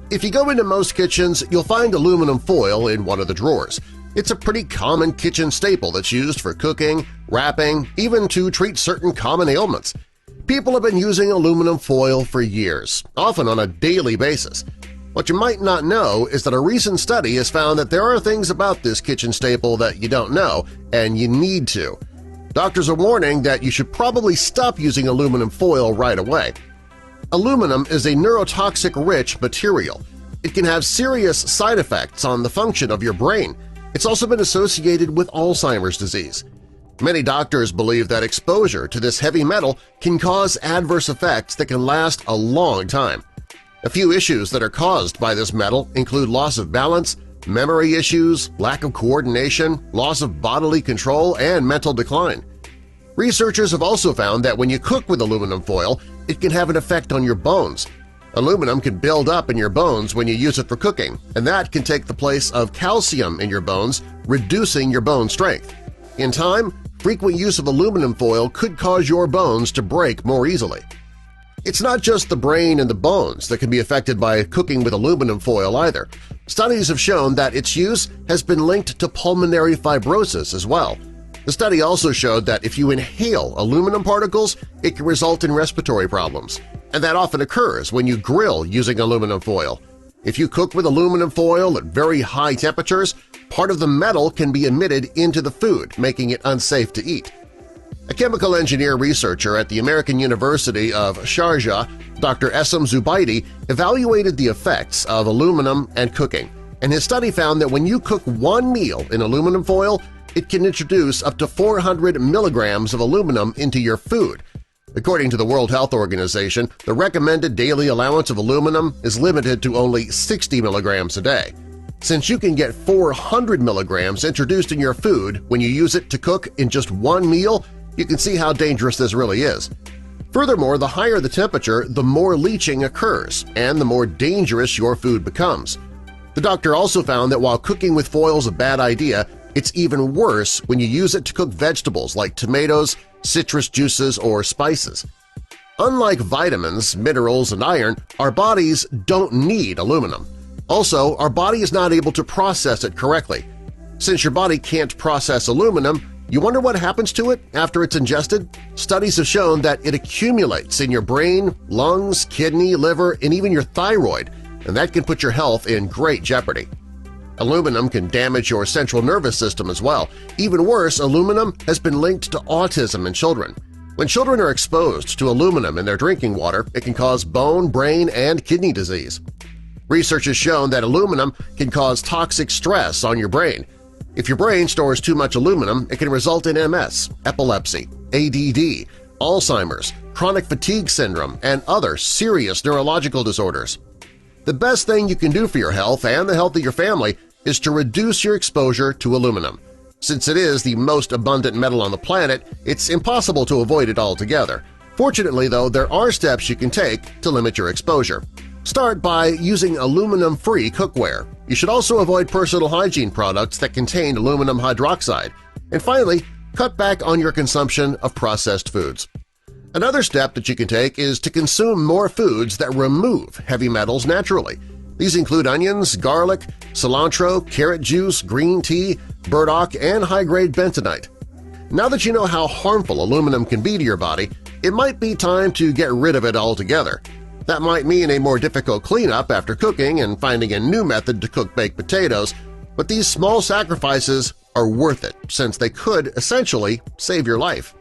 If you go into most kitchens, you'll find aluminum foil in one of the drawers. It's a pretty common kitchen staple that's used for cooking, wrapping, even to treat certain common ailments. People have been using aluminum foil for years, often on a daily basis. What you might not know is that a recent study has found that there are things about this kitchen staple that you don't know, and you need to. Doctors are warning that you should probably stop using aluminum foil right away. Aluminum is a neurotoxic-rich material. It can have serious side effects on the function of your brain. It's also been associated with Alzheimer's disease. Many doctors believe that exposure to this heavy metal can cause adverse effects that can last a long time. A few issues that are caused by this metal include loss of balance, memory issues, lack of coordination, loss of bodily control, and mental decline. Researchers have also found that when you cook with aluminum foil, it can have an effect on your bones. Aluminum can build up in your bones when you use it for cooking, and that can take the place of calcium in your bones, reducing your bone strength. In time, frequent use of aluminum foil could cause your bones to break more easily. It's not just the brain and the bones that can be affected by cooking with aluminum foil either. Studies have shown that its use has been linked to pulmonary fibrosis as well. The study also showed that if you inhale aluminum particles, it can result in respiratory problems, and that often occurs when you grill using aluminum foil. If you cook with aluminum foil at very high temperatures, part of the metal can be emitted into the food, making it unsafe to eat. A chemical engineer researcher at the American University of Sharjah, Dr. Essam Zubaidi, evaluated the effects of aluminum and cooking, and his study found that when you cook one meal in aluminum foil, it can introduce up to 400 milligrams of aluminum into your food. According to the World Health Organization, the recommended daily allowance of aluminum is limited to only 60 milligrams a day. Since you can get 400 milligrams introduced in your food when you use it to cook in just one meal, you can see how dangerous this really is. Furthermore, the higher the temperature, the more leaching occurs and the more dangerous your food becomes. The doctor also found that while cooking with foil is a bad idea, it's even worse when you use it to cook vegetables like tomatoes, citrus juices, or spices. Unlike vitamins, minerals, and iron, our bodies don't need aluminum. Also, our body is not able to process it correctly. Since your body can't process aluminum, you wonder what happens to it after it's ingested? Studies have shown that it accumulates in your brain, lungs, kidney, liver, and even your thyroid, and that can put your health in great jeopardy. Aluminum can damage your central nervous system as well. Even worse, aluminum has been linked to autism in children. When children are exposed to aluminum in their drinking water, it can cause bone, brain, and kidney disease. Research has shown that aluminum can cause toxic stress on your brain. If your brain stores too much aluminum, it can result in MS, epilepsy, ADD, Alzheimer's, chronic fatigue syndrome, and other serious neurological disorders. The best thing you can do for your health and the health of your family is to reduce your exposure to aluminum. Since it is the most abundant metal on the planet, it's impossible to avoid it altogether. Fortunately, though, there are steps you can take to limit your exposure. Start by using aluminum-free cookware. You should also avoid personal hygiene products that contain aluminum hydroxide. And finally, cut back on your consumption of processed foods. Another step that you can take is to consume more foods that remove heavy metals naturally. These include onions, garlic, cilantro, carrot juice, green tea, burdock, and high-grade bentonite. Now that you know how harmful aluminum can be to your body, it might be time to get rid of it altogether. That might mean a more difficult cleanup after cooking and finding a new method to cook baked potatoes, but these small sacrifices are worth it since they could essentially save your life.